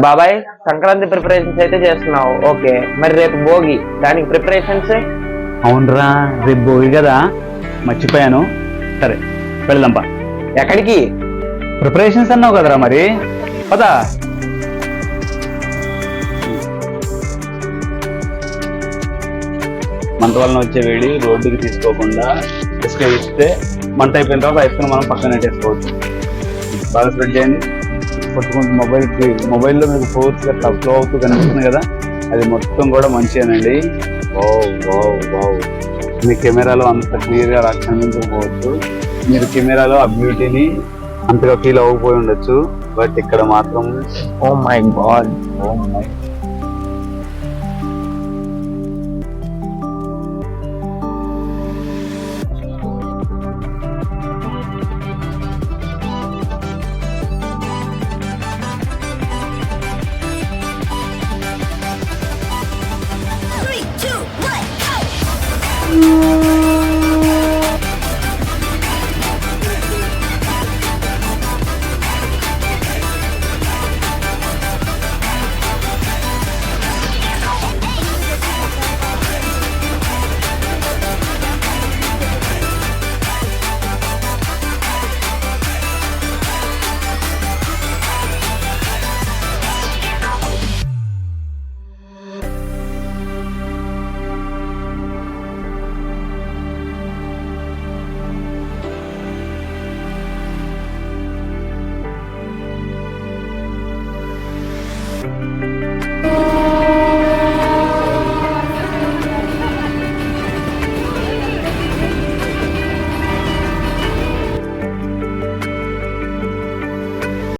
బాబాయ్, సంక్రాంతి ప్రిపరేషన్స్ అయితే చేస్తున్నావు, ఓకే. మరి రేపు భోగి, దానికి ప్రిపరేషన్స్? అవునరా, రేపు భోగి కదా, మర్చిపోయాను. సరే వెళ్దాంపా. ఎక్కడికి? ప్రిపరేషన్స్ అన్నావు కదరా, మరి పదా. మంట వలన వచ్చే వేడి రోడ్డుకి తీసుకోకుండా ఇసుక ఇస్తే మంట అయిపోయిన తర్వాత ఇసుకను మనం పక్కన పెట్టేసుకోవచ్చు. బాగా స్ప్రెడ్ చేయండి. కొట్టుకుంటూ మొబైల్లో మీకు ఫోర్స్గా ఫ్లో అవుతూ కనిపిస్తుంది కదా, అది మొత్తం కూడా మంచిగానండి. Wow wow wow. మీ కెమెరాలో అంత క్లియర్గా కనిపించకపోవచ్చు, మీరు కెమెరాలో ఆ బ్యూటీని అంతగా ఫీల్ అవ్వకపోయి ఉండొచ్చు, బట్ ఇక్కడ మాత్రం oh my God, oh my